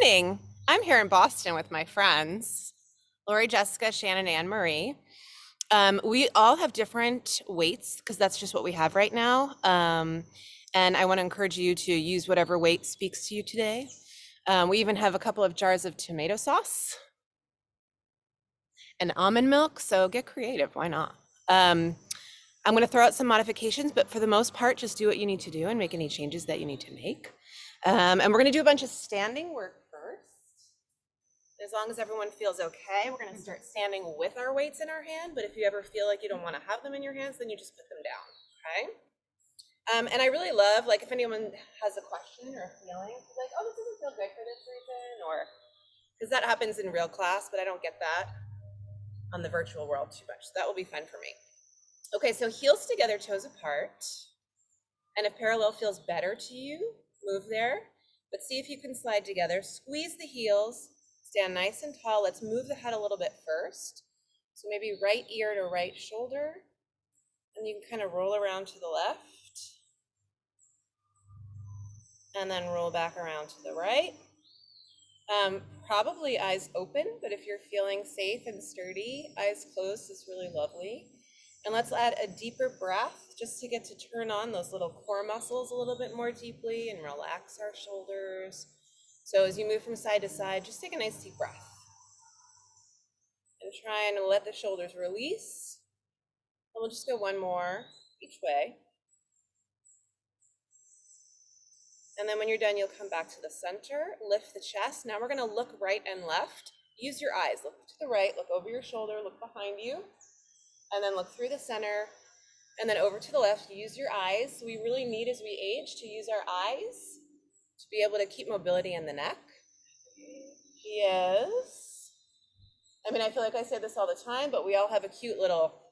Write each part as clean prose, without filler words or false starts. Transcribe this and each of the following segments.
morning. I'm here in Boston with my friends, Lori, Jessica, Shannon, and Marie. We all have different weights because that's just what we have right now. And I want to encourage you to use whatever weight speaks to you today. We even have a couple of jars of tomato sauce and almond milk, so get creative. Why not? I'm going to throw out some modifications, but for the most part, just do what you need to do and make any changes that you need to make. And we're going to do a bunch of standing work first. As long as everyone feels okay, we're going to start standing with our weights in our hand, but if you ever feel like you don't want to have them in your hands, then you just put them down, okay? And I really love, like, if anyone has a question or a feeling, like, oh, this doesn't feel good for this reason, or, because that happens in real class, but I don't get that on the virtual world too much. So that will be fun for me. Okay, so heels together, toes apart. And if parallel feels better to you, move there. But see if you can slide together. Squeeze the heels, stand nice and tall. Let's move the head a little bit first. So maybe right ear to right shoulder. And you can kind of roll around to the left. And then roll back around to the right. Probably eyes open, but if you're feeling safe and sturdy, eyes closed is really lovely. And let's add a deeper breath just to get to turn on those little core muscles a little bit more deeply and relax our shoulders. So as you move from side to side, just take a nice deep breath. And try and let the shoulders release. And we'll just go one more each way. And then when you're done, you'll come back to the center, lift the chest. Now we're gonna look right and left. Use your eyes, look to the right, look over your shoulder, look behind you, and then look through the center, and then over to the left. Use your eyes. We really need, as we age, to use our eyes to be able to keep mobility in the neck. Yes. I mean, I feel like I say this all the time, but we all have a cute little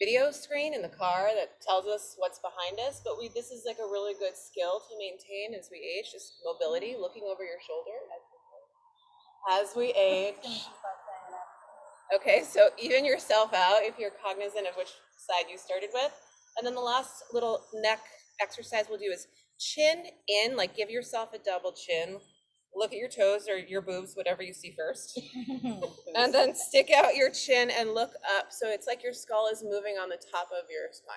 video screen in the car that tells us what's behind us, but this is like a really good skill to maintain as we age, just mobility, looking over your shoulder as we age. Okay, so even yourself out if you're cognizant of which side you started with. And then the last little neck exercise we'll do is chin in, like give yourself a double chin. Look at your toes or your boobs, whatever you see first. And then stick out your chin and look up. So it's like your skull is moving on the top of your spine.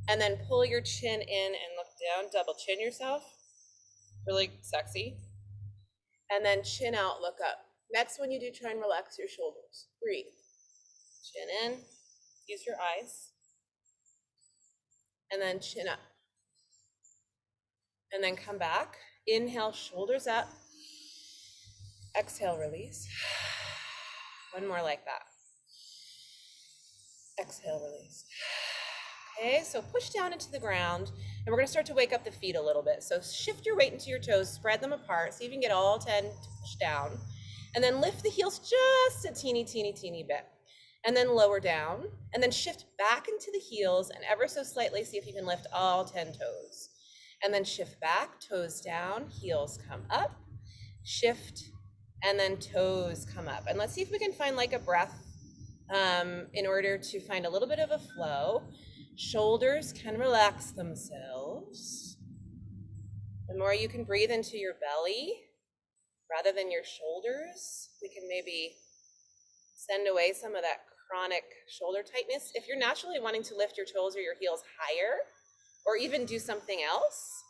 And then pull your chin in and look down, double chin yourself. Really sexy. And then chin out, look up. Next, when you do, try and relax your shoulders. Breathe. Chin in, use your eyes. And then chin up. And then come back. Inhale, shoulders up. Exhale, release. One more like that. Exhale, release. Okay, so push down into the ground, and we're gonna start to wake up the feet a little bit. So shift your weight into your toes, spread them apart, see if you can get all 10 to push down. And then lift the heels just a teeny bit. And then lower down, and then shift back into the heels, and ever so slightly see if you can lift all 10 toes. And then shift back, toes down, heels come up, shift, and then toes come up. And let's see if we can find like a breath in order to find a little bit of a flow. Shoulders can relax themselves. The more you can breathe into your belly rather than your shoulders, we can maybe send away some of that chronic shoulder tightness. If you're naturally wanting to lift your toes or your heels higher, or even do something else,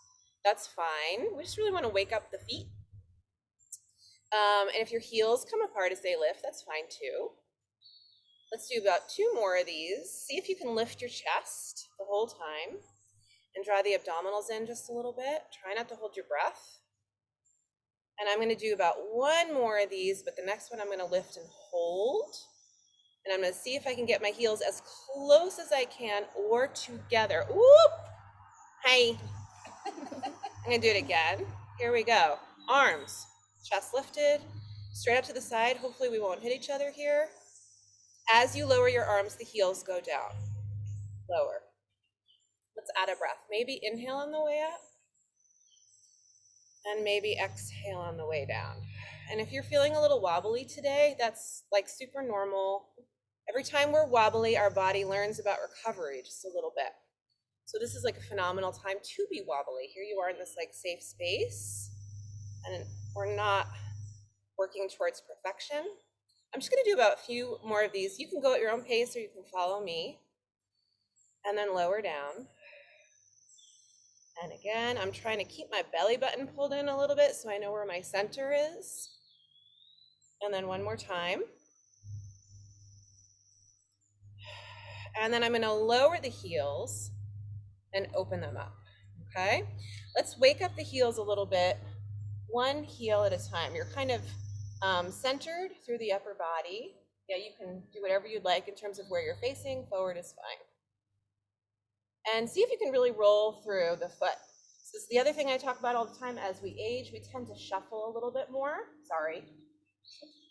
that's fine. We just really want to wake up the feet. And if your heels come apart as they lift, that's fine too. Let's do about 2 more of these. See if you can lift your chest the whole time and draw the abdominals in just a little bit. Try not to hold your breath. And I'm going to do about 1 more of these, but the next one I'm going to lift and hold. And I'm going to see if I can get my heels as close as I can or together. Whoop! Hi. I'm going to do it again. Here we go. Arms, chest lifted, straight up to the side. Hopefully we won't hit each other here. As you lower your arms, the heels go down. Lower. Let's add a breath. Maybe inhale on the way up. And maybe exhale on the way down. And if you're feeling a little wobbly today, that's like super normal. Every time we're wobbly, our body learns about recovery just a little bit. So this is like a phenomenal time to be wobbly. Here you are in this like safe space. And we're not working towards perfection. I'm just gonna do about a few more of these. You can go at your own pace or you can follow me. And then lower down. And again, I'm trying to keep my belly button pulled in a little bit so I know where my center is. And then one more time. And then I'm gonna lower the heels and open them up, okay? Let's wake up the heels a little bit, one heel at a time. You're kind of centered through the upper body. Yeah, you can do whatever you'd like in terms of where you're facing. Forward is fine. And see if you can really roll through the foot. This is the other thing I talk about all the time. As we age, we tend to shuffle a little bit more. Sorry.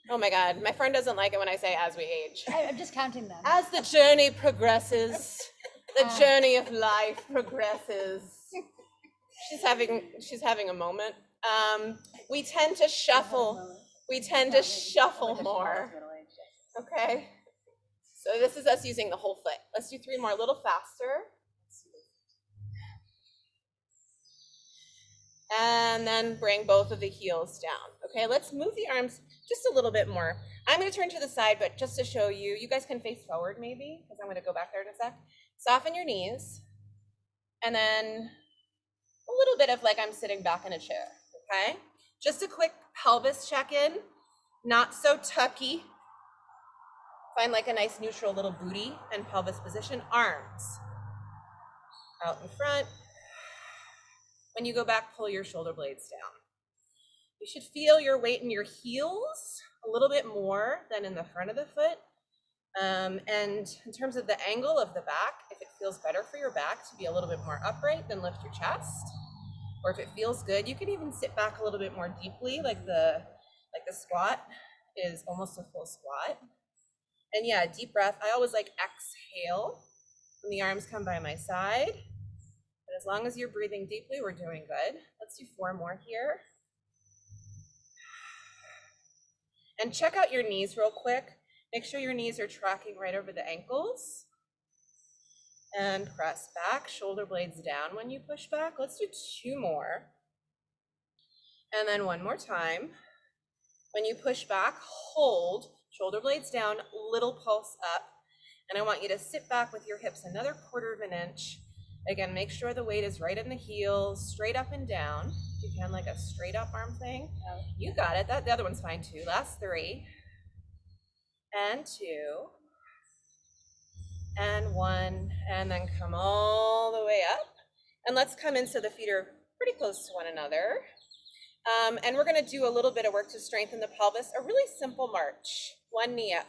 Oh my God, my friend doesn't like it when I say as we age. I'm just counting them. As the journey progresses, the journey of life progresses. She's having a moment. We tend to shuffle. We tend to shuffle more. Okay. So this is us using the whole foot. Let's do 3 more, a little faster. And then bring both of the heels down. Okay, let's move the arms just a little bit more. I'm going to turn to the side, but just to show you, you guys can face forward maybe, because I'm going to go back there in a sec. Soften your knees. And then a little bit of like I'm sitting back in a chair, okay? Just a quick pelvis check-in, not so tucky. Find like a nice neutral little booty and pelvis position. Arms out in front. When you go back, pull your shoulder blades down. You should feel your weight in your heels a little bit more than in the front of the foot. And in terms of the angle of the back, if it feels better for your back to be a little bit more upright, then lift your chest. Or if it feels good, you can even sit back a little bit more deeply, like the squat is almost a full squat. And yeah, deep breath. I always like exhale when the arms come by my side. But as long as you're breathing deeply, we're doing good. Let's do 4 more here. And check out your knees real quick. Make sure your knees are tracking right over the ankles. And press back, shoulder blades down when you push back. Let's do 2 more. And then 1 more time. When you push back, hold, shoulder blades down, little pulse up. And I want you to sit back with your hips another 1/4 of an inch. Again, make sure the weight is right in the heels, straight up and down. If you can, like a straight up arm thing. You got it. The other one's fine too. Last 3. And 2. And 1. And then come all the way up. And let's come in so the feet are pretty close to one another. And we're going to do a little bit of work to strengthen the pelvis. A really simple march. 1 knee up.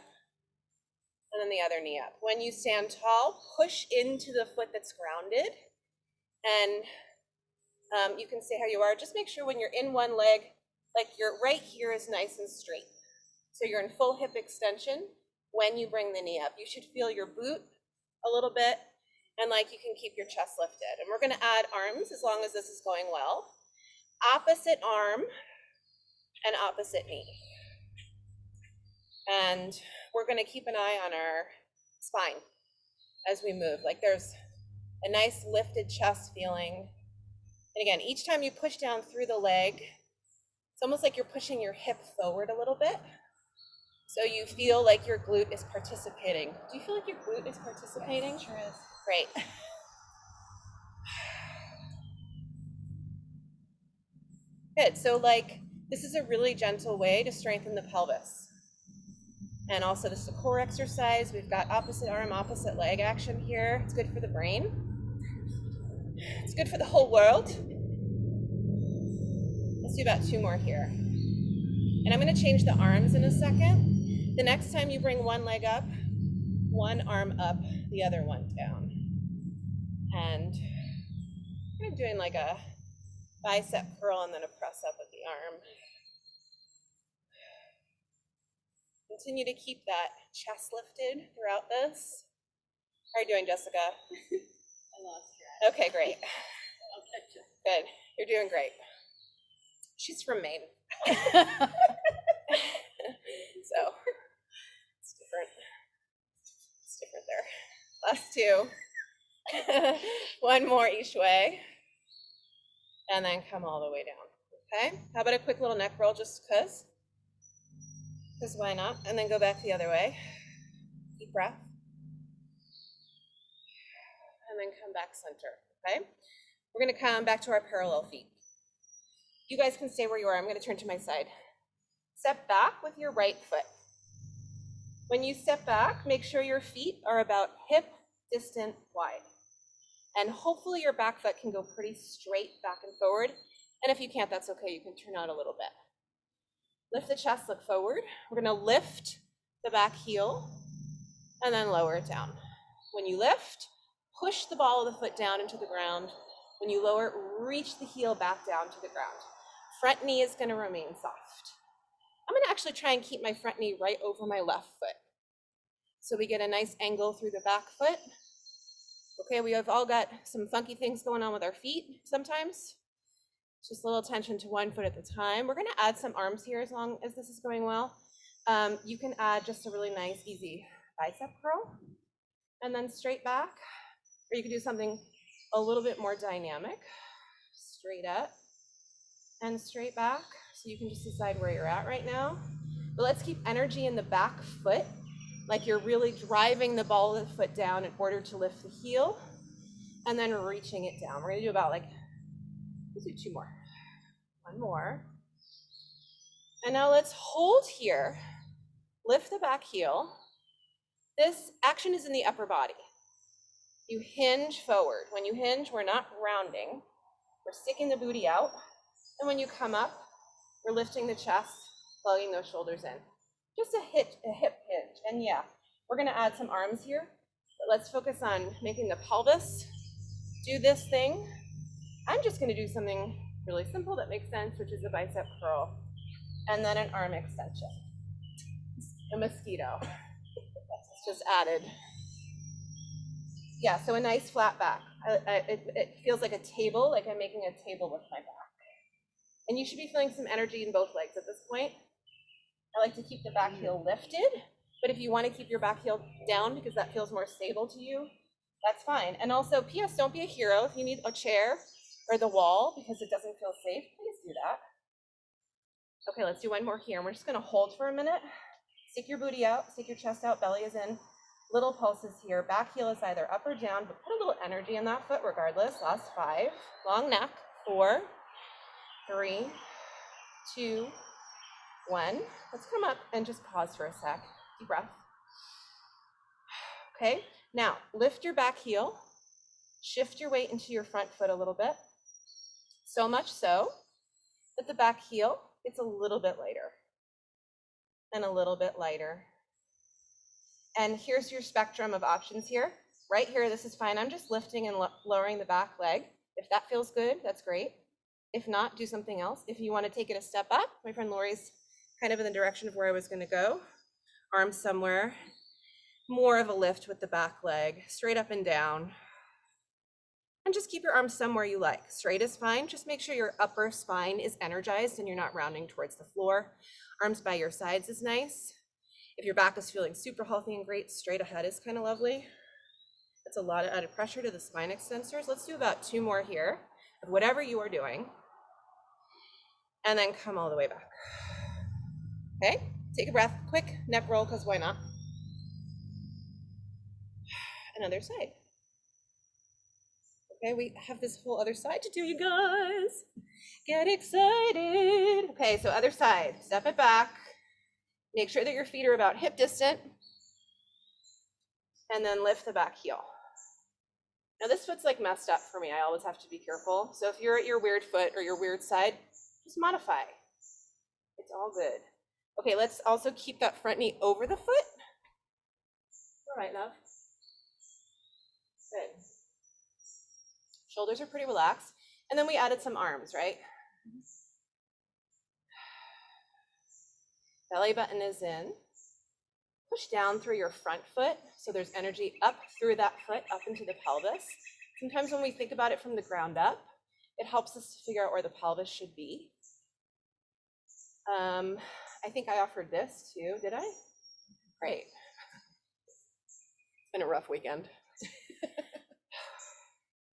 And then the other knee up. When you stand tall, push into the foot that's grounded. And you can stay how you are. Just make sure when you're in one leg, like your right here is nice and straight. So you're in full hip extension when you bring the knee up. You should feel your boot a little bit, and like you can keep your chest lifted. And we're going to add arms as long as this is going well. Opposite arm and opposite knee. And we're going to keep an eye on our spine as we move. Like there's a nice lifted chest feeling. And again, each time you push down through the leg, it's almost like you're pushing your hip forward a little bit. So you feel like your glute is participating. Do you feel like your glute is participating? Yes, it sure is. Great. Good. So like this is a really gentle way to strengthen the pelvis. And also this is a core exercise. We've got opposite arm, opposite leg action here. It's good for the brain. It's good for the whole world. Let's do about 2 more here. And I'm going to change the arms in a second. The next time you bring one leg up, one arm up, the other one down. And I'm doing like a bicep curl and then a press up of the arm. Continue to keep that chest lifted throughout this. How are you doing, Jessica? I lost track. Okay, great. I'll catch you. Good. You're doing great. She's from Maine. So it's different. It's different there. Last 2. 1 more each way. And then come all the way down. Okay, how about a quick little neck roll just because? Because why not? And then go back the other way. Deep breath. And then come back center, okay? We're gonna come back to our parallel feet. You guys can stay where you are. I'm gonna turn to my side. Step back with your right foot. When you step back, make sure your feet are about hip distance wide. And hopefully your back foot can go pretty straight back and forward. And if you can't, that's okay. You can turn out a little bit. Lift the chest, look forward. We're gonna lift the back heel and then lower it down. When you lift, push the ball of the foot down into the ground. When you lower, reach the heel back down to the ground. Front knee is gonna remain soft. I'm gonna actually try and keep my front knee right over my left foot. So we get a nice angle through the back foot. Okay, we have all got some funky things going on with our feet sometimes. Just a little attention to one foot at a time. We're gonna add some arms here as long as this is going well. You can add just a really nice, easy bicep curl and then straight back. Or you can do something a little bit more dynamic. Straight up and straight back. So you can just decide where you're at right now. But let's keep energy in the back foot, like you're really driving the ball of the foot down in order to lift the heel and then reaching it down. We're gonna do about let's do 2 more. 1 more. And now let's hold here. Lift the back heel. This action is in the upper body. You hinge forward. When you hinge, we're not rounding. We're sticking the booty out. And when you come up, we're lifting the chest, plugging those shoulders in. Just a hip hinge. And yeah, we're gonna add some arms here, but let's focus on making the pelvis do this thing. I'm just gonna do something really simple that makes sense, which is a bicep curl, and then an arm extension. A mosquito. It's just added. Yeah, so a nice flat back. It feels like a table, like I'm making a table with my back. And you should be feeling some energy in both legs at this point. I like to keep the back heel lifted, but if you want to keep your back heel down because that feels more stable to you, that's fine. And also, P.S., don't be a hero. If you need a chair or the wall because it doesn't feel safe, please do that. Okay, let's do 1 more here. And we're just gonna hold for a minute. Stick your booty out, stick your chest out, belly is in. Little pulses here. Back heel is either up or down, but put a little energy in that foot regardless. Last 5. Long neck. 4, 3, 2, 1. Let's come up and just pause for a sec. Deep breath. Okay, now lift your back heel. Shift your weight into your front foot a little bit. So much so that the back heel gets a little bit lighter and a little bit lighter. And here's your spectrum of options here. Right here, this is fine. I'm just lifting and lowering the back leg. If that feels good, that's great. If not, do something else. If you want to take it a step up, my friend Lori's kind of in the direction of where I was going to go. Arms somewhere. More of a lift with the back leg, straight up and down. And just keep your arms somewhere you like. Straight is fine. Just make sure your upper spine is energized and you're not rounding towards the floor. Arms by your sides is nice. If your back is feeling super healthy and great, straight ahead is kind of lovely. That's a lot of added pressure to the spine extensors. Let's do about 2 more here of whatever you are doing. And then come all the way back. Okay, take a breath, quick neck roll, because why not? Another side. Okay, we have this whole other side to do, you guys. Get excited. Okay, so other side, step it back. Make sure that your feet are about hip distant. And then lift the back heel. Now this foot's like messed up for me. I always have to be careful. So if you're at your weird foot or your weird side, just modify. It's all good. Okay, let's also keep that front knee over the foot. All right, love. Good. Shoulders are pretty relaxed. And then we added some arms, right? Belly button is in. Push down through your front foot so there's energy up through that foot, up into the pelvis. Sometimes when we think about it from the ground up, it helps us to figure out where the pelvis should be. I think I offered this too, did I? Great. It's been a rough weekend.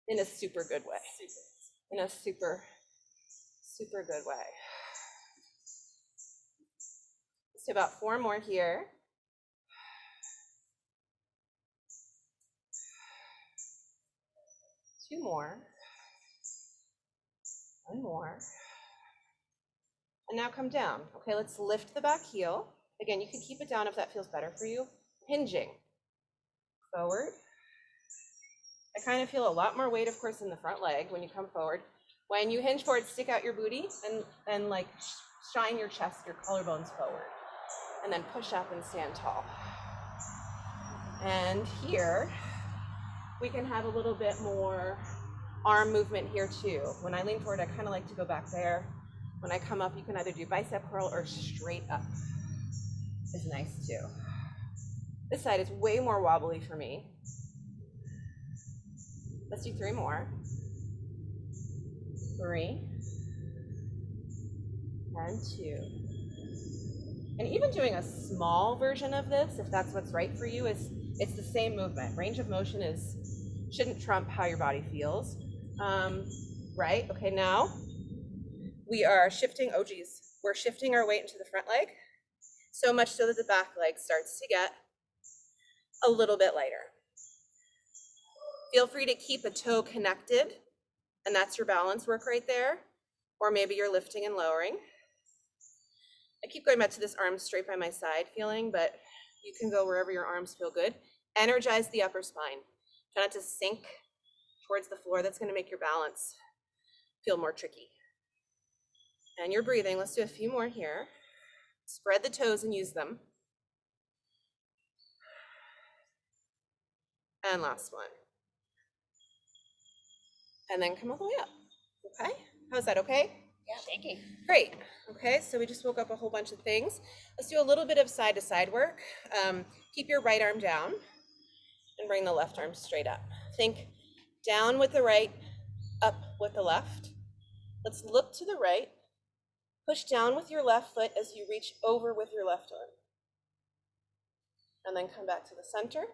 In a super good way. In a super, Super good way. Let's do about 4 more here. Two more. One more. And now come down. Okay, let's lift the back heel. Again, you can keep it down if that feels better for you. Hinging. Forward. I kind of feel a lot more weight, of course, in the front leg when you come forward. When you hinge forward, stick out your booty and like shine your chest, your collarbones forward. And then push up and stand tall. And here, we can have a little bit more arm movement here too. When I lean forward, I kind of like to go back there. When I come up, you can either do bicep curl or straight up. It's nice too. This side is way more wobbly for me. Let's do 3 more. 3 and 2. And even doing a small version of this, if that's what's right for you, it's the same movement. Range of motion shouldn't trump how your body feels. Right? Okay, now we are shifting, oh geez, we're shifting our weight into the front leg, so much so that the back leg starts to get a little bit lighter. Feel free to keep a toe connected, and that's your balance work right there, or maybe you're lifting and lowering. I keep going back to this arm straight by my side feeling, but you can go wherever your arms feel good. Energize the upper spine. Try not to sink towards the floor. That's going to make your balance feel more tricky. And you're breathing. Let's do a few more here. Spread the toes and use them. And last one. And then come all the way up. Okay? How's that okay? Yeah, shaking. Great. Okay, so we just woke up a whole bunch of things. Let's do a little bit of side to side work. Keep your right arm down and bring the left arm straight up. Think down with the right, up with the left. Let's look to the right. Push down with your left foot as you reach over with your left arm. And then come back to the center.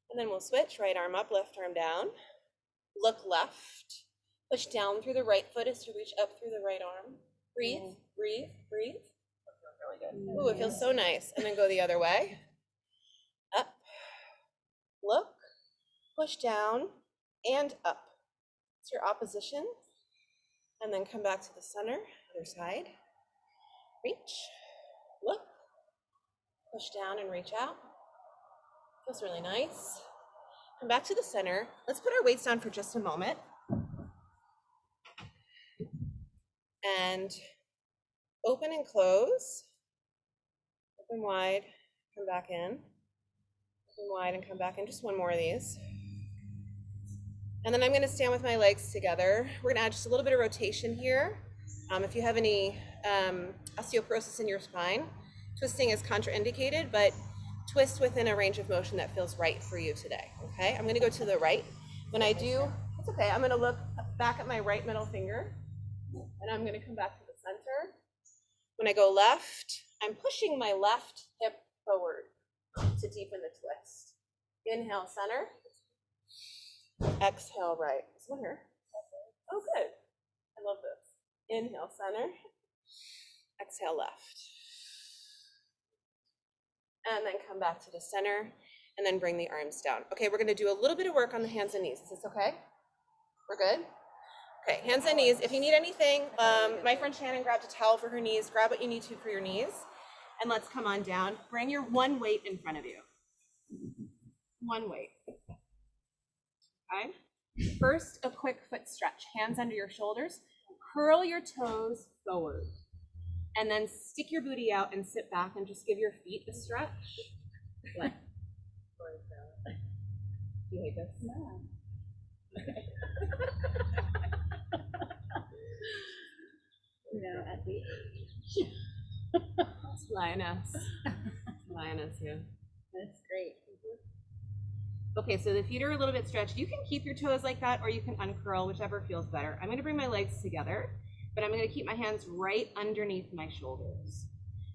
And then we'll switch, right arm up, left arm down. Look left. Push down through the right foot as you reach up through the right arm. Breathe, breathe, breathe. That feels really good. Ooh, it feels so nice. And then go the other way. Up, look, push down, and up. It's your opposition. And then come back to the center, other side. Reach, look, push down and reach out. Feels really nice. Come back to the center. Let's put our weights down for just a moment. And open and close. Open wide, come back in. Open wide and come back in. Just one more of these. And then I'm going to stand with my legs together. We're going to add just a little bit of rotation here. If you have any osteoporosis in your spine, twisting is contraindicated, but twist within a range of motion that feels right for you today. Okay, I'm going to go to the right. When I do, it's okay. I'm going to look back at my right middle finger, and I'm going to come back to the center. When I go left, I'm pushing my left hip forward to deepen the twist. Inhale, center. Exhale, right. This one here. Oh, good. I love this. Inhale, center. Exhale, left. And then come back to the center, and then bring the arms down. Okay, we're going to do a little bit of work on the hands and knees. Is this okay? We're good? Okay, hands and knees. If you need anything, my friend Shannon grabbed a towel for her knees. Grab what you need to for your knees. And let's come on down. Bring your one weight in front of you. One weight. Okay? First, a quick foot stretch. Hands under your shoulders. Curl your toes forward. And then stick your booty out and sit back and just give your feet a stretch. What? Do you hate this? No. Okay. No, at the It's lioness. Lioness, yeah. That's great. Okay, so the feet are a little bit stretched. You can keep your toes like that, or you can uncurl, whichever feels better. I'm going to bring my legs together, but I'm going to keep my hands right underneath my shoulders.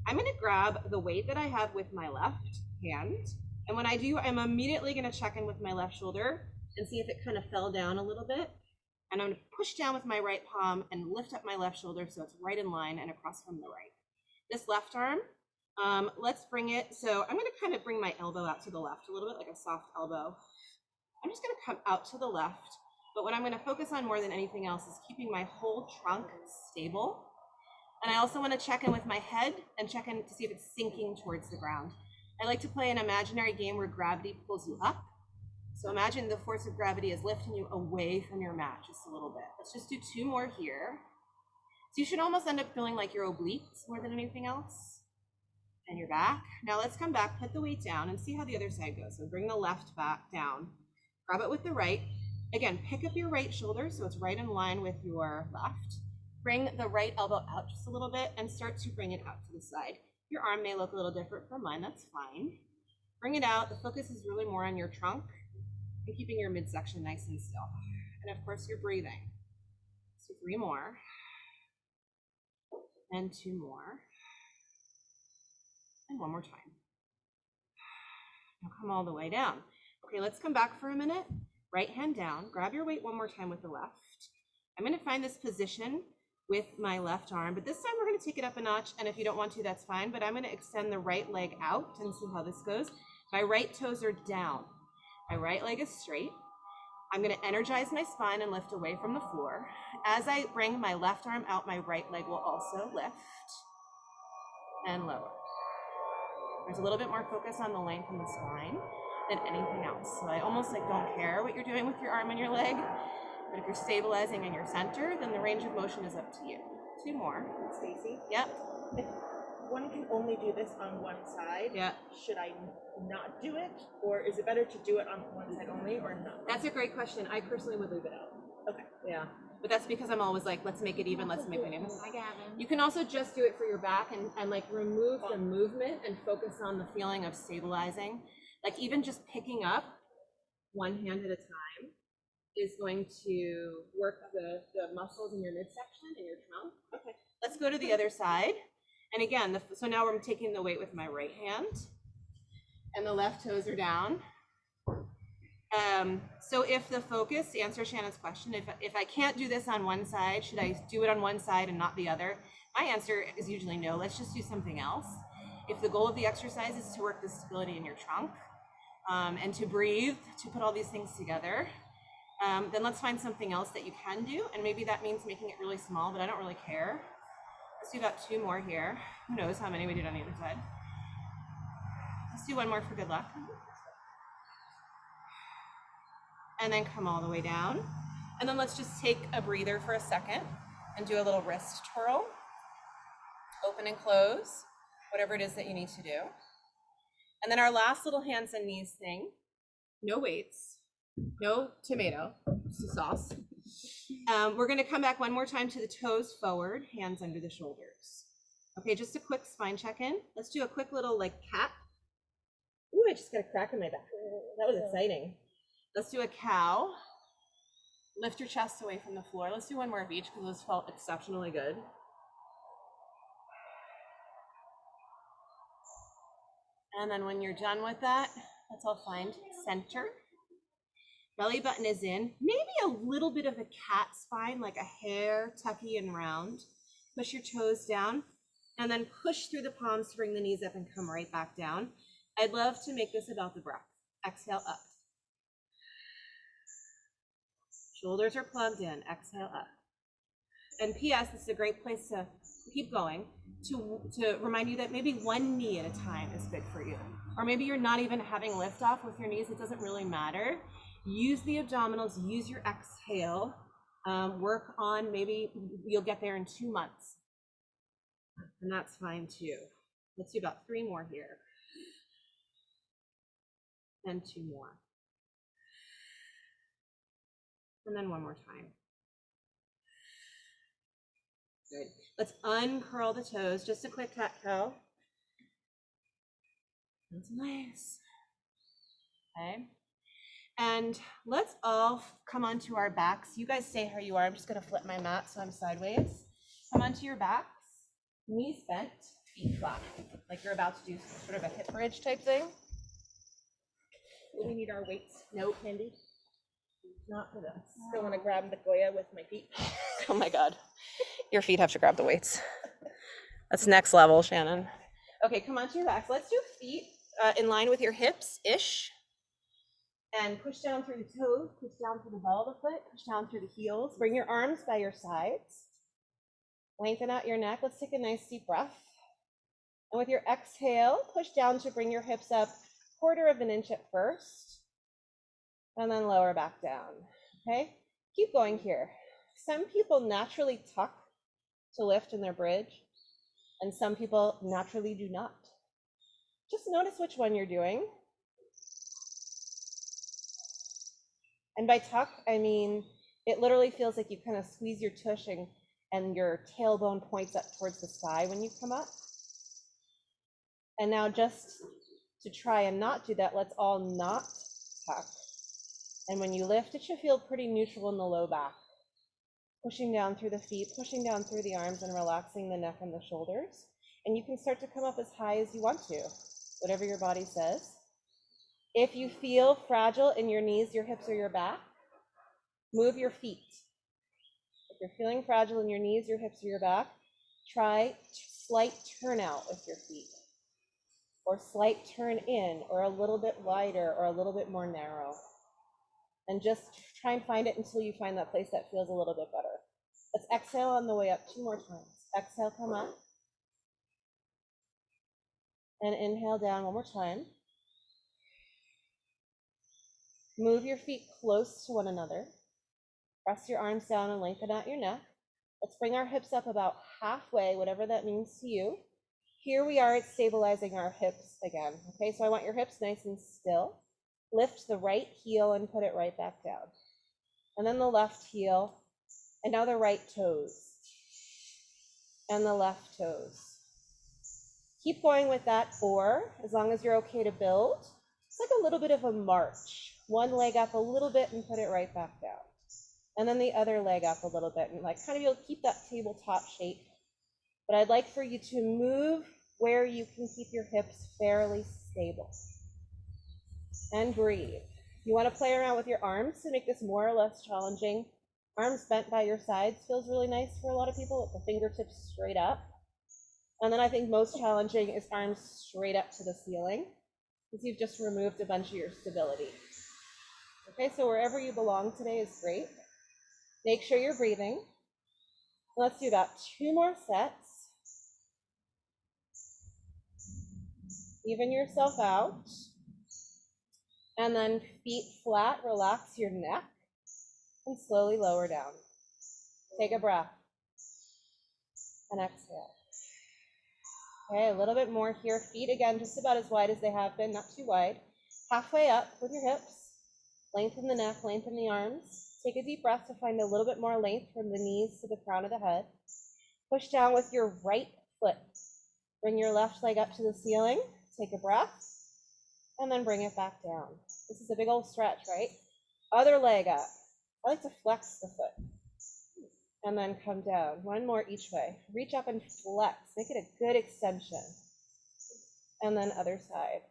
I'm going to grab the weight that I have with my left hand, and when I do, I'm immediately going to check in with my left shoulder and see if it kind of fell down a little bit. And I'm gonna push down with my right palm and lift up my left shoulder so it's right in line and across from the right. This left arm, let's bring it. So I'm gonna kind of bring my elbow out to the left a little bit, like a soft elbow. I'm just gonna come out to the left, but what I'm gonna focus on more than anything else is keeping my whole trunk stable. And I also wanna check in with my head and check in to see if it's sinking towards the ground. I like to play an imaginary game where gravity pulls you up. So imagine the force of gravity is lifting you away from your mat just a little bit. Let's just do 2 more here. So you should almost end up feeling like your obliques more than anything else. And your back. Now let's come back, put the weight down and see how the other side goes. So bring the left back down, grab it with the right. Again, pick up your right shoulder so it's right in line with your left. Bring the right elbow out just a little bit and start to bring it out to the side. Your arm may look a little different from mine, that's fine. Bring it out, the focus is really more on your trunk and keeping your midsection nice and still. And of course, you're breathing. So 3 more, and 2 more, and 1 more time. Now come all the way down. Okay, let's come back for a minute. Right hand down, grab your weight 1 more time with the left. I'm gonna find this position with my left arm, but this time we're gonna take it up a notch, and if you don't want to, that's fine, but I'm gonna extend the right leg out and see how this goes. My right toes are down. My right leg is straight. I'm gonna energize my spine and lift away from the floor. As I bring my left arm out, my right leg will also lift and lower. There's a little bit more focus on the length in the spine than anything else. So I almost like don't care what you're doing with your arm and your leg, but if you're stabilizing in your center, then the range of motion is up to you. 2 more. Stacy, Yep. if one can only do this on one side, Yeah. should I not do it? Or is it better to do it on one side only or not? That's a great question. I personally would leave it out. Okay. Yeah. But that's because I'm always like, let's make it even, let's make it even. Hi, Gavin. You can also just do it for your back and like remove the movement and focus on the feeling of stabilizing. Like even just picking up one hand at a time is going to work the muscles in your midsection and your trunk. Okay. Let's go to the other side. And again, so now I'm taking the weight with my right hand and the left toes are down. So if the focus, to answer Shannon's question, if I can't do this on one side, should I do it on one side and not the other? My answer is usually no, let's just do something else. If the goal of the exercise is to work the stability in your trunk and to breathe, to put all these things together, then let's find something else that you can do. And maybe that means making it really small, but I don't really care. Let's do about 2 more here. Who knows how many we did on the other side? Let's do 1 more for good luck. And then come all the way down. And then let's just take a breather for a second and do a little wrist twirl. Open and close, whatever it is that you need to do. And then our last little hands and knees thing, no weights, no tomato, just a sauce. We're gonna come back 1 more time to the toes forward, hands under the shoulders. Okay, just a quick spine check-in. Let's do a quick little like cat. Ooh, I just got a crack in my back. That was exciting. Let's do a cow. Lift your chest away from the floor. Let's do 1 more of each because those felt exceptionally good. And then when you're done with that, let's all find center. Belly button is in. Maybe a little bit of a cat spine, like a hair, tucky and round. Push your toes down and then push through the palms to bring the knees up and come right back down. I'd love to make this about the breath. Exhale up. Shoulders are plugged in, exhale up. And PS, this is a great place to keep going, to remind you that maybe 1 knee at a time is good for you. Or maybe you're not even having liftoff with your knees, it doesn't really matter. Use the abdominals, use your exhale, work on, maybe you'll get there in 2 months. And that's fine too. Let's do about 3 more here. And 2 more. And then 1 more time. Good. Let's uncurl the toes. Just a quick cat-cow. That's nice. Okay. And let's all come onto our backs. You guys stay how you are. I'm just going to flip my mat so I'm sideways. Come onto your backs. Knees bent, feet flat. Like you're about to do sort of a hip bridge type thing. Do we need our weights? Nope. Handy? Not for this. Still want to grab the Goya with my feet. Oh my God. Your feet have to grab the weights. That's next level, Shannon. Okay, come onto your backs. Let's do feet in line with your hips-ish. And push down through the toes, push down through the ball of the foot, push down through the heels. Bring your arms by your sides. Lengthen out your neck. Let's take a nice deep breath. And with your exhale, push down to bring your hips up 1/4 of an inch at first. And then lower back down. Okay? Keep going here. Some people naturally tuck to lift in their bridge, and some people naturally do not. Just notice which one you're doing. And by tuck, I mean, it literally feels like you kind of squeeze your tush and your tailbone points up towards the sky when you come up. And now just to try and not do that, let's all not tuck. And when you lift, it should feel pretty neutral in the low back. Pushing down through the feet, pushing down through the arms, and relaxing the neck and the shoulders. And you can start to come up as high as you want to, whatever your body says. If you feel fragile in your knees, your hips, or your back, move your feet. If you're feeling fragile in your knees, your hips, or your back, try slight turnout with your feet, or slight turn in, or a little bit wider, or a little bit more narrow. And just try and find it until you find that place that feels a little bit better. Let's exhale on the way up 2 more times. Exhale, come up. And inhale down 1 more time. Move your feet close to one another. Press your arms down and lengthen out your neck. Let's bring our hips up about halfway, whatever that means to you. Here we are at stabilizing our hips again. Okay, so I want your hips nice and still. Lift the right heel and put it right back down. And then the left heel, and now the right toes, and the left toes. Keep going with that 4, as long as you're okay to build. It's like a little bit of a march. One leg up a little bit and put it right back down. And then the other leg up a little bit, and like kind of you'll keep that tabletop shape. But I'd like for you to move where you can keep your hips fairly stable. And breathe. You want to play around with your arms to make this more or less challenging. Arms bent by your sides feels really nice for a lot of people with the fingertips straight up. And then I think most challenging is arms straight up to the ceiling, because you've just removed a bunch of your stability. Okay, so wherever you belong today is great. Make sure you're breathing. Let's do about 2 more sets. Even yourself out. And then feet flat, relax your neck, and slowly lower down. Take a breath. And exhale. Okay, a little bit more here. Feet again, just about as wide as they have been, not too wide. Halfway up with your hips. Lengthen the neck, lengthen the arms. Take a deep breath to find a little bit more length from the knees to the crown of the head. Push down with your right foot. Bring your left leg up to the ceiling. Take a breath. And then bring it back down. This is a big old stretch, right? Other leg up. I like to flex the foot. And then come down. 1 more each way. Reach up and flex. Make it a good extension. And then other side.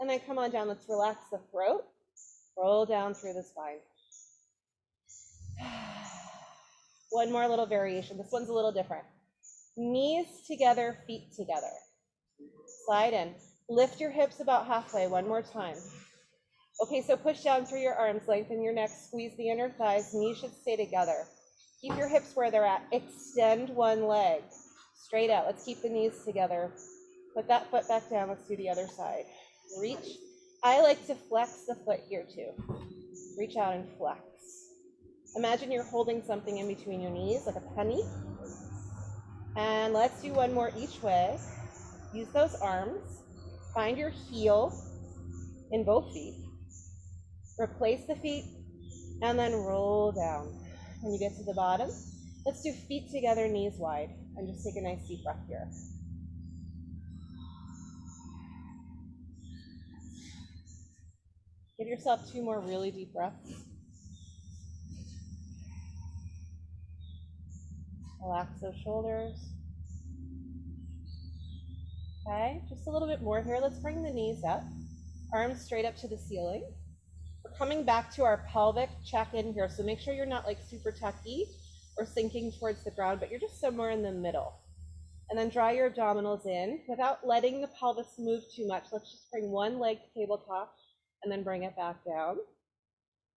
And then come on down. Let's relax the throat. Roll down through the spine. 1 more little variation. This one's a little different. Knees together, feet together. Slide in. Lift your hips about halfway. 1 more time. Okay, so push down through your arms, lengthen your neck, squeeze the inner thighs, knees should stay together. Keep your hips where they're at. Extend 1 leg. Straight out. Let's keep the knees together. Put that foot back down. Let's do the other side. Reach. I like to flex the foot here too. Reach out and flex. Imagine you're holding something in between your knees, like a penny. And let's do 1 more each way. Use those arms. Find your heel in both feet. Replace the feet, and then roll down. When you get to the bottom, let's do feet together, knees wide, and just take a nice deep breath here. Give yourself 2 more really deep breaths. Relax those shoulders. Okay, just a little bit more here. Let's bring the knees up. Arms straight up to the ceiling. We're coming back to our pelvic check in here. So make sure you're not like super tucky or sinking towards the ground, but you're just somewhere in the middle. And then draw your abdominals in without letting the pelvis move too much. Let's just bring one leg to tabletop and then bring it back down.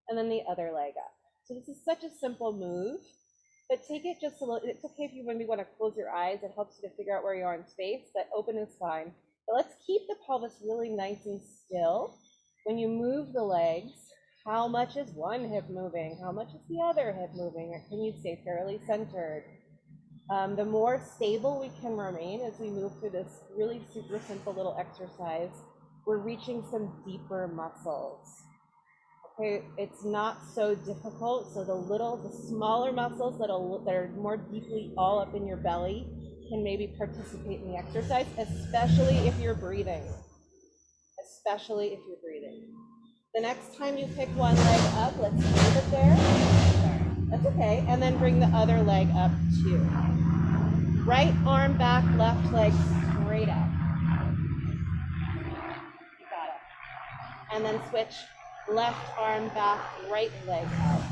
And then the other leg up. So this is such a simple move, but take it just a little. It's okay if you maybe want to close your eyes. It helps you to figure out where you are in space, but open is fine. But let's keep the pelvis really nice and still. When you move the legs, how much is one hip moving? How much is the other hip moving? Or can you stay fairly centered? The more stable we can remain as we move through this really super simple little exercise, we're reaching some deeper muscles. Okay, it's not so difficult. So the smaller muscles that are more deeply all up in your belly can maybe participate in the exercise, especially if you're breathing. Especially if you're breathing. The next time you pick one leg up, let's leave it there. That's okay. And then bring the other leg up too. Right arm back, left leg straight up. You got it. And then switch left arm back, right leg out.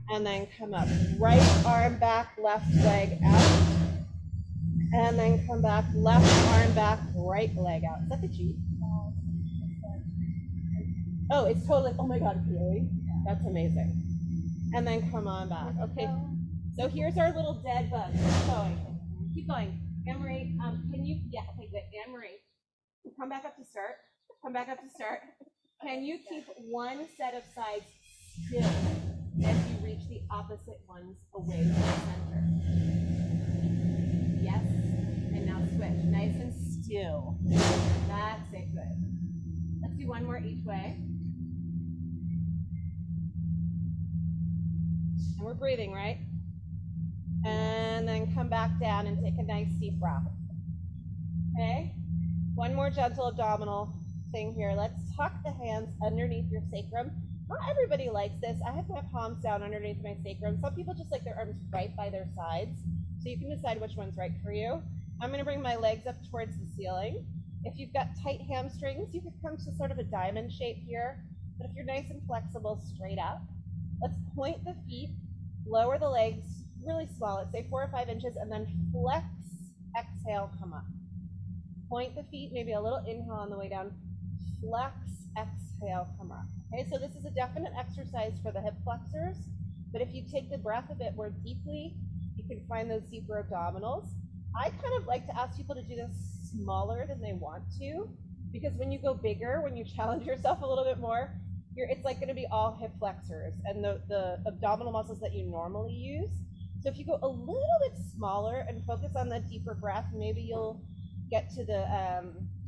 And then come up. Right arm back, left leg out. And then come back, left arm back, right leg out. Is that the G? Oh, it's totally, oh my God, really? That's amazing. And then come on back. Okay, so here's our little dead bug. Keep going. Keep going. Anne-Marie, can you, yeah, okay, good. Anne-Marie, come back up to start. Come back up to start. Can you keep one set of sides still as you reach the opposite ones away from the center? Yes. And now switch. Nice and still. That's it. Good. Let's do one more each way. And we're breathing, right? And then come back down and take a nice deep breath. Okay? One more gentle abdominal thing here. Let's tuck the hands underneath your sacrum. Not everybody likes this. I have my palms down underneath my sacrum. Some people just like their arms right by their sides. So you can decide which one's right for you. I'm going to bring my legs up towards the ceiling. If you've got tight hamstrings, you could come to sort of a diamond shape here. But if you're nice and flexible, straight up. Let's point the feet, lower the legs, really small. Let's say 4 or 5 inches, and then flex, exhale, come up. Point the feet, maybe a little inhale on the way down. Flex, exhale, come up. Okay, so this is a definite exercise for the hip flexors, but if you take the breath a bit more deeply, you can find those deeper abdominals. I kind of like to ask people to do this smaller than they want to, because when you go bigger, when you challenge yourself a little bit more, it's like going to be all hip flexors and the abdominal muscles that you normally use. So if you go a little bit smaller and focus on the deeper breath, maybe you'll get to the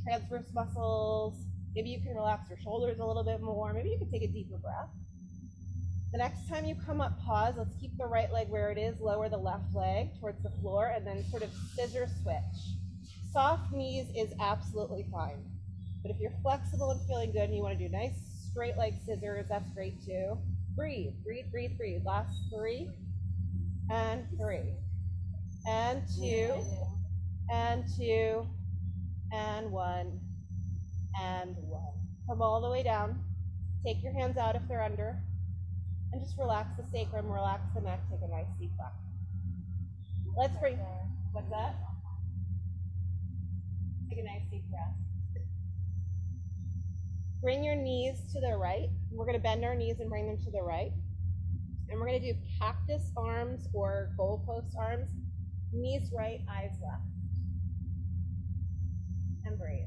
transverse muscles. Maybe you can relax your shoulders a little bit more. Maybe you can take a deeper breath. The next time you come up, pause. Let's keep the right leg where it is. Lower the left leg towards the floor and then sort of scissor switch. Soft knees is absolutely fine. But if you're flexible and feeling good and you want to do nice straight leg scissors, that's great too. Breathe, breathe, breathe, breathe. Last 3 and 3 and 2 and 2 and 1 and 1. Come all the way down. Take your hands out if they're under. And just relax the sacrum, relax the neck, take a nice deep breath. Let's bring, what's that? Take a nice deep breath. Bring your knees to the right. We're going to bend our knees and bring them to the right. And we're going to do cactus arms or goalpost arms. Knees right, eyes left. And breathe.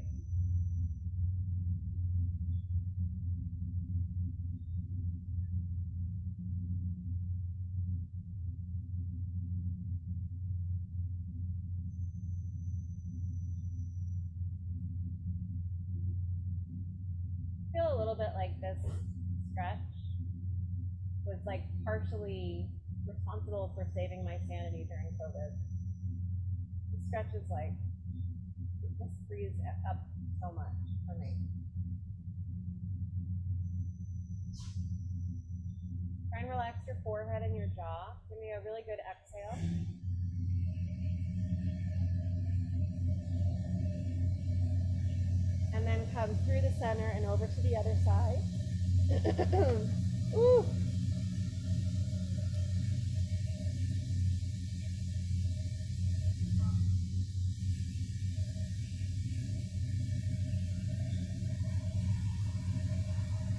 Feel a little bit like this stretch was like partially responsible for saving my sanity during COVID. The stretch is like, this frees up so much for me. Try and relax your forehead and your jaw. Give me a really good exhale. And then come through the center and over to the other side. Ooh.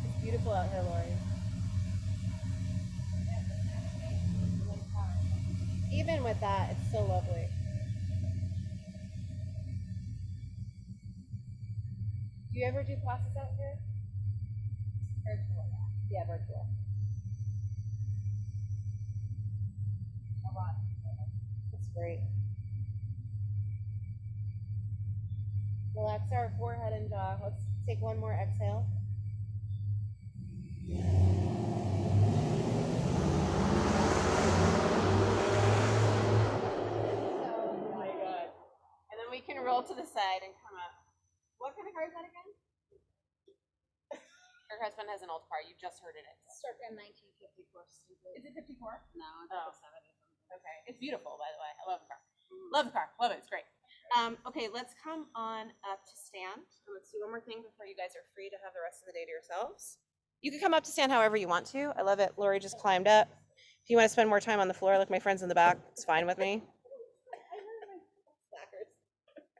It's beautiful out here, Lori. Even with that, it's still lovely. Do you ever do classes out here? Virtual, yeah. Yeah, virtual. A lot. That's great. Relax our forehead and jaw. Let's take one more exhale. Oh my God. And then we can roll to the side and come up. What kind of car is that again? Her husband has an old car. You just heard it. Circa 1954. Stupid. Is it 54? No, it's Oh. like 70 something. Okay. It's beautiful, by the way. I love the car. Love the car. Love it. It's great. Okay, let's come on up to stand. And let's do one more thing before you guys are free to have the rest of the day to yourselves. You can come up to stand however you want to. I love it. Lori just climbed up. If you want to spend more time on the floor like my friends in the back, it's fine with me.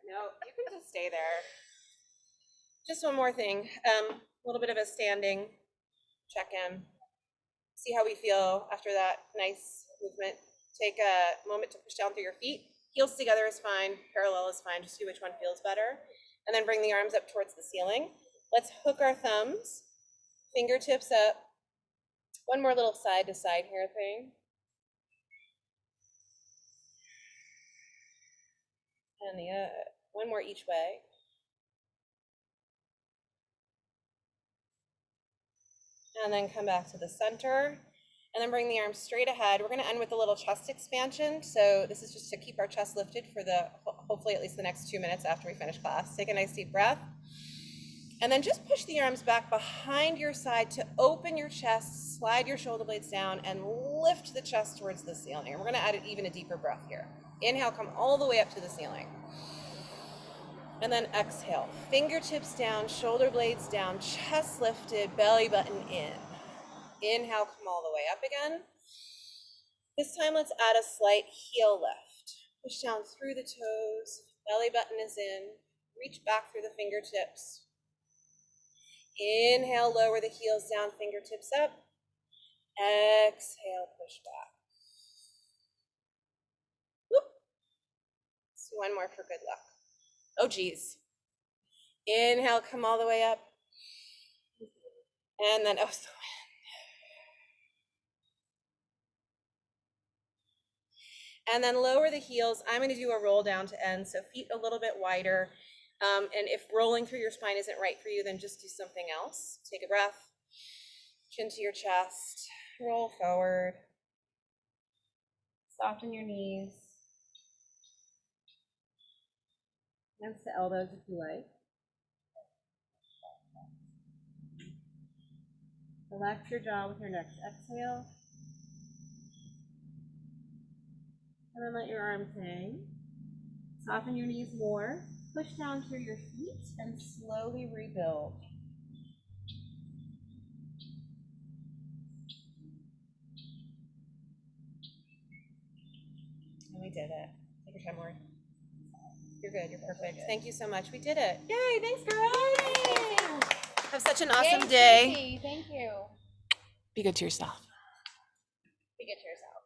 No, you can just stay there. Just one more thing. A little bit of a standing check-in. See how we feel after that nice movement. Take a moment to push down through your feet. Heels together is fine. Parallel is fine. Just see which one feels better. And then bring the arms up towards the ceiling. Let's hook our thumbs. Fingertips up. One more little side to side here thing. And the one more each way. And then come back to the center. And then bring the arms straight ahead. We're going to end with a little chest expansion. So this is just to keep our chest lifted for the, hopefully at least the next 2 minutes after we finish class. Take a nice deep breath. And then just push the arms back behind your side to open your chest, slide your shoulder blades down, and lift the chest towards the ceiling. And we're going to add even a deeper breath here. Inhale, come all the way up to the ceiling. And then exhale, fingertips down, shoulder blades down, chest lifted, belly button in. Inhale, come all the way up again. This time, let's add a slight heel lift. Push down through the toes, belly button is in. Reach back through the fingertips. Inhale, lower the heels down, fingertips up. Exhale, push back. Whoop. Let's do one more for good luck. Oh, geez. Inhale, come all the way up. And then, oh, so and then lower the heels. I'm going to do a roll down to end, so feet a little bit wider. And if rolling through your spine isn't right for you, then just do something else. Take a breath, chin to your chest, roll forward. Soften your knees. Hands to elbows if you like. Relax your jaw with your next exhale. And then let your arms hang. Soften your knees more. Push down through your feet and slowly rebuild. And we did it. Take your time, Lauren. You're good. You're perfect. Thank you so much. We did it. Yay! Thanks, girls. Have such an awesome day. Thank you. Be good to yourself. Be good to yourself.